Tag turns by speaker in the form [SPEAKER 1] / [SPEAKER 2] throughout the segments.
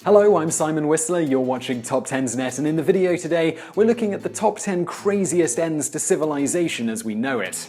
[SPEAKER 1] Hello, I'm Simon Whistler, you're watching TopTenzNet, and in the video today, we're looking at the top 10 craziest ends to civilization as we know it.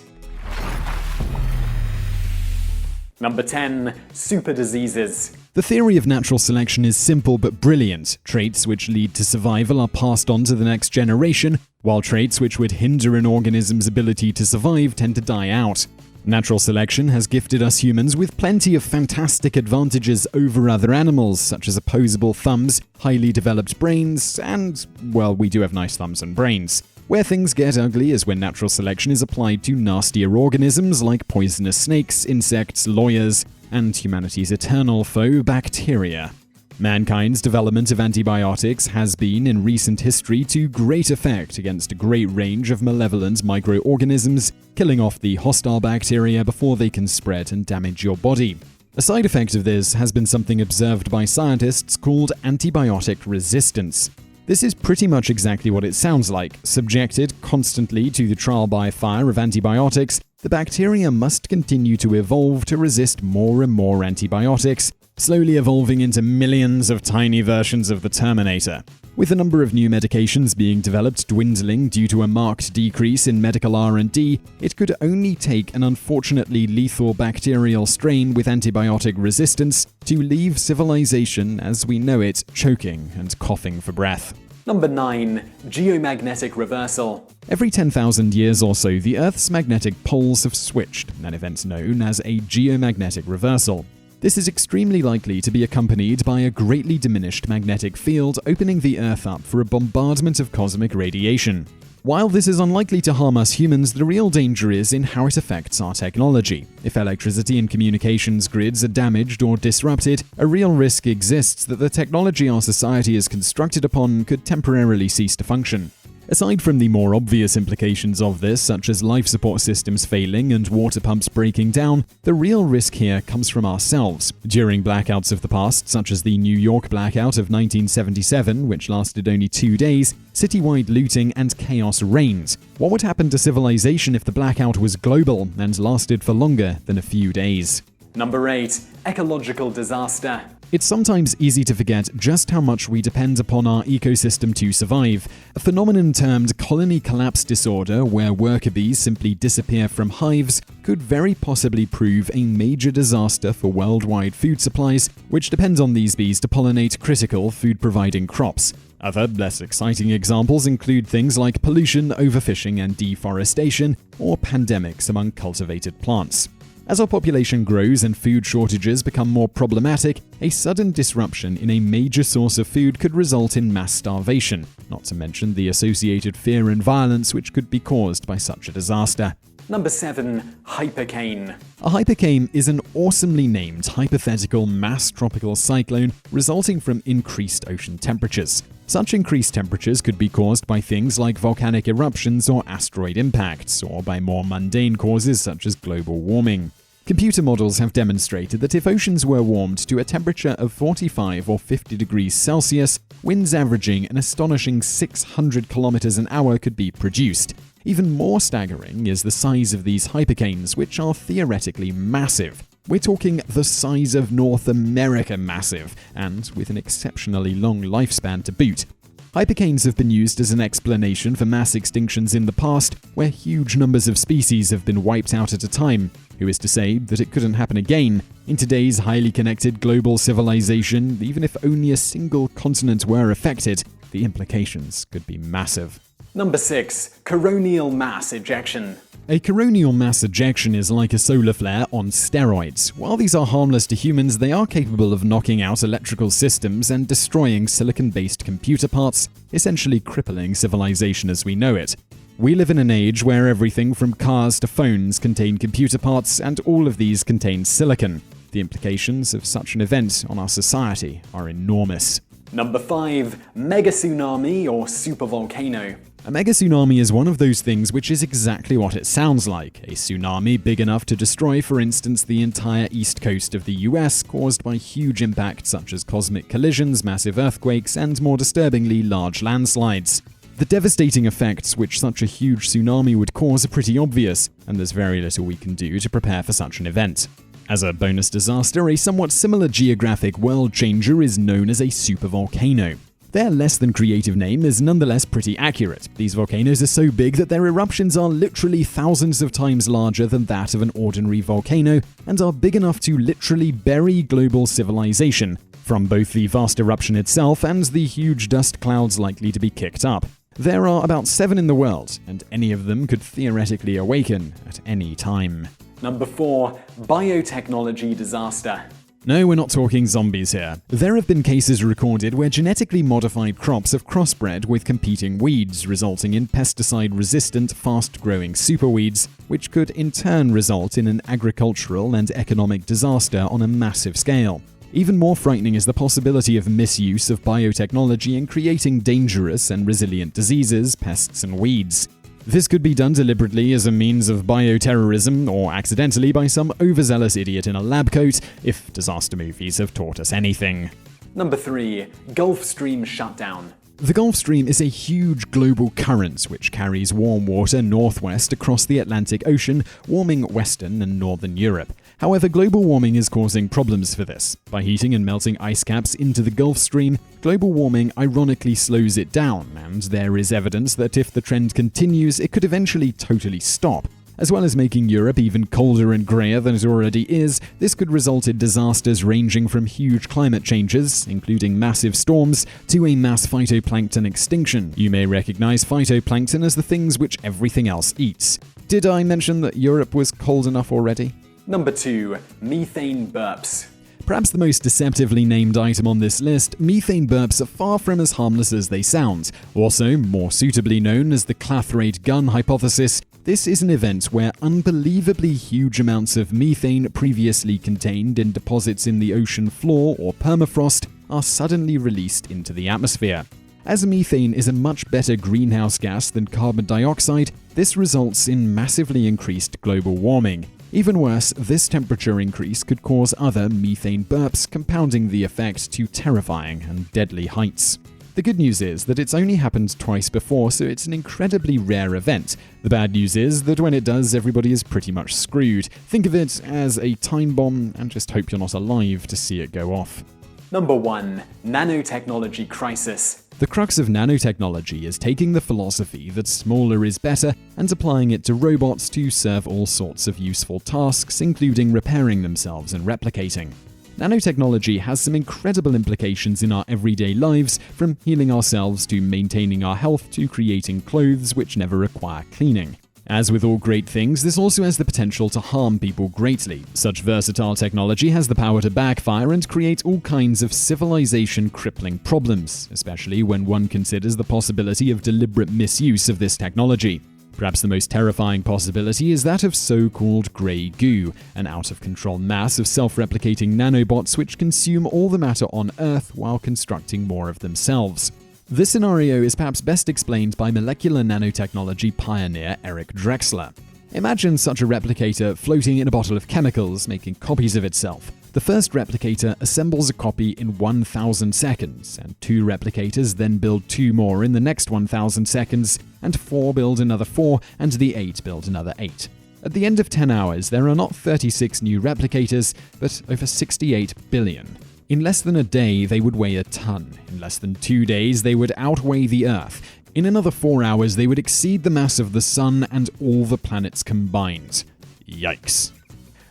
[SPEAKER 1] Number 10. Super diseases.
[SPEAKER 2] The theory of natural selection is simple but brilliant. Traits which lead to survival are passed on to the next generation, while traits which would hinder an organism's ability to survive tend to die out. Natural selection has gifted us humans with plenty of fantastic advantages over other animals, such as opposable thumbs, highly developed brains, and, well, we do have nice thumbs and brains. Where things get ugly is when natural selection is applied to nastier organisms like poisonous snakes, insects, lawyers, and humanity's eternal foe, bacteria. Mankind's development of antibiotics has been, in recent history, to great effect against a great range of malevolent microorganisms, killing off the hostile bacteria before they can spread and damage your body. A side effect of this has been something observed by scientists called antibiotic resistance. This is pretty much exactly what it sounds like. Subjected constantly to the trial by fire of antibiotics, the bacteria must continue to evolve to resist more and more antibiotics, slowly evolving into millions of tiny versions of the Terminator. With the number of new medications being developed dwindling due to a marked decrease in medical R&D, it could only take an unfortunately lethal bacterial strain with antibiotic resistance to leave civilization as we know it choking and coughing for breath.
[SPEAKER 1] Number 9. Geomagnetic Reversal.
[SPEAKER 2] Every 10,000 years or so, the Earth's magnetic poles have switched, an event known as a geomagnetic reversal. This is extremely likely to be accompanied by a greatly diminished magnetic field opening the Earth up for a bombardment of cosmic radiation. While this is unlikely to harm us humans, the real danger is in how it affects our technology. If electricity and communications grids are damaged or disrupted, a real risk exists that the technology our society is constructed upon could temporarily cease to function. Aside from the more obvious implications of this, such as life support systems failing and water pumps breaking down, the real risk here comes from ourselves. During blackouts of the past, such as the New York blackout of 1977, which lasted only 2 days, citywide looting and chaos reigned. What would happen to civilization if the blackout was global and lasted for longer than a few days?
[SPEAKER 1] Number 8. Ecological Disaster.
[SPEAKER 2] It's sometimes easy to forget just how much we depend upon our ecosystem to survive. A phenomenon termed colony collapse disorder, where worker bees simply disappear from hives, could very possibly prove a major disaster for worldwide food supplies, which depend on these bees to pollinate critical food-providing crops. Other, less exciting examples include things like pollution, overfishing, and deforestation, or pandemics among cultivated plants. As our population grows and food shortages become more problematic, a sudden disruption in a major source of food could result in mass starvation, not to mention the associated fear and violence which could be caused by such a disaster.
[SPEAKER 1] Number 7. Hypercane.
[SPEAKER 2] A hypercane is an awesomely named hypothetical mass tropical cyclone resulting from increased ocean temperatures. Such increased temperatures could be caused by things like volcanic eruptions or asteroid impacts, or by more mundane causes such as global warming. Computer models have demonstrated that if oceans were warmed to a temperature of 45 or 50 degrees Celsius, winds averaging an astonishing 600 kilometers an hour could be produced. Even more staggering is the size of these hypercanes, which are theoretically massive. We're talking the size of North America massive, and with an exceptionally long lifespan to boot. Hypercanes have been used as an explanation for mass extinctions in the past, where huge numbers of species have been wiped out at a time. Who is to say that it couldn't happen again? In today's highly connected global civilization, even if only a single continent were affected, the implications could be massive.
[SPEAKER 1] Number 6. Coronial mass ejection.
[SPEAKER 2] A coronial mass ejection is like a solar flare on steroids. While these are harmless to humans, they are capable of knocking out electrical systems and destroying silicon-based computer parts, essentially crippling civilization as we know it. We live in an age where everything from cars to phones contain computer parts, and all of these contain silicon. The implications of such an event on our society are enormous.
[SPEAKER 1] Number 5. Megatsunami or Supervolcano.
[SPEAKER 2] A megatsunami is one of those things which is exactly what it sounds like. A tsunami big enough to destroy, for instance, the entire east coast of the US, caused by huge impacts such as cosmic collisions, massive earthquakes, and more disturbingly, large landslides. The devastating effects which such a huge tsunami would cause are pretty obvious, and there's very little we can do to prepare for such an event. As a bonus disaster, a somewhat similar geographic world changer is known as a supervolcano. Their less than creative name is nonetheless pretty accurate. These volcanoes are so big that their eruptions are literally thousands of times larger than that of an ordinary volcano, and are big enough to literally bury global civilization, from both the vast eruption itself and the huge dust clouds likely to be kicked up. There are about 7 in the world, and any of them could theoretically awaken at any time.
[SPEAKER 1] Number 4. Biotechnology Disaster.
[SPEAKER 2] No, we're not talking zombies here. There have been cases recorded where genetically modified crops have crossbred with competing weeds, resulting in pesticide-resistant, fast-growing superweeds, which could in turn result in an agricultural and economic disaster on a massive scale. Even more frightening is the possibility of misuse of biotechnology in creating dangerous and resilient diseases, pests, and weeds. This could be done deliberately as a means of bioterrorism, or accidentally by some overzealous idiot in a lab coat, if disaster movies have taught us anything.
[SPEAKER 1] Number 3. Gulf Stream Shutdown.
[SPEAKER 2] The Gulf Stream is a huge global current which carries warm water northwest across the Atlantic Ocean, warming Western and Northern Europe. However, global warming is causing problems for this. By heating and melting ice caps into the Gulf Stream, global warming ironically slows it down, and there is evidence that if the trend continues, it could eventually totally stop. As well as making Europe even colder and greyer than it already is, this could result in disasters ranging from huge climate changes, including massive storms, to a mass phytoplankton extinction. You may recognize phytoplankton as the things which everything else eats. Did I mention that Europe was cold enough already?
[SPEAKER 1] Number 2. Methane burps.
[SPEAKER 2] Perhaps the most deceptively named item on this list, methane burps are far from as harmless as they sound. Also, more suitably known as the Clathrate gun hypothesis, this is an event where unbelievably huge amounts of methane previously contained in deposits in the ocean floor or permafrost are suddenly released into the atmosphere. As methane is a much better greenhouse gas than carbon dioxide, this results in massively increased global warming. Even worse, this temperature increase could cause other methane burps, compounding the effect to terrifying and deadly heights. The good news is that it's only happened twice before, so it's an incredibly rare event. The bad news is that when it does, everybody is pretty much screwed. Think of it as a time bomb and just hope you're not alive to see it go off.
[SPEAKER 1] Number 1. Nanotechnology Crisis.
[SPEAKER 2] The crux of nanotechnology is taking the philosophy that smaller is better and applying it to robots to serve all sorts of useful tasks, including repairing themselves and replicating. Nanotechnology has some incredible implications in our everyday lives, from healing ourselves to maintaining our health to creating clothes which never require cleaning. As with all great things, this also has the potential to harm people greatly. Such versatile technology has the power to backfire and create all kinds of civilization-crippling problems, especially when one considers the possibility of deliberate misuse of this technology. Perhaps the most terrifying possibility is that of so-called grey goo, an out-of-control mass of self-replicating nanobots which consume all the matter on Earth while constructing more of themselves. This scenario is perhaps best explained by molecular nanotechnology pioneer Eric Drexler. Imagine such a replicator floating in a bottle of chemicals, making copies of itself. The first replicator assembles a copy in 1,000 seconds, and 2 replicators then build 2 more in the next 1,000 seconds, and 4 build another 4, and the 8 build another 8. At the end of 10 hours, there are not 36 new replicators, but over 68 billion. In less than a day, they would weigh a ton. In less than 2 days, they would outweigh the Earth. In another 4 hours, they would exceed the mass of the Sun and all the planets combined. Yikes.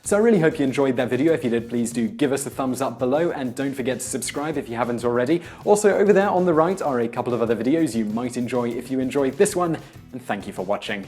[SPEAKER 1] So I really hope you enjoyed that video. If you did, please do give us a thumbs up below, and don't forget to subscribe if you haven't already. Also, over there on the right are a couple of other videos you might enjoy if you enjoyed this one, and thank you for watching.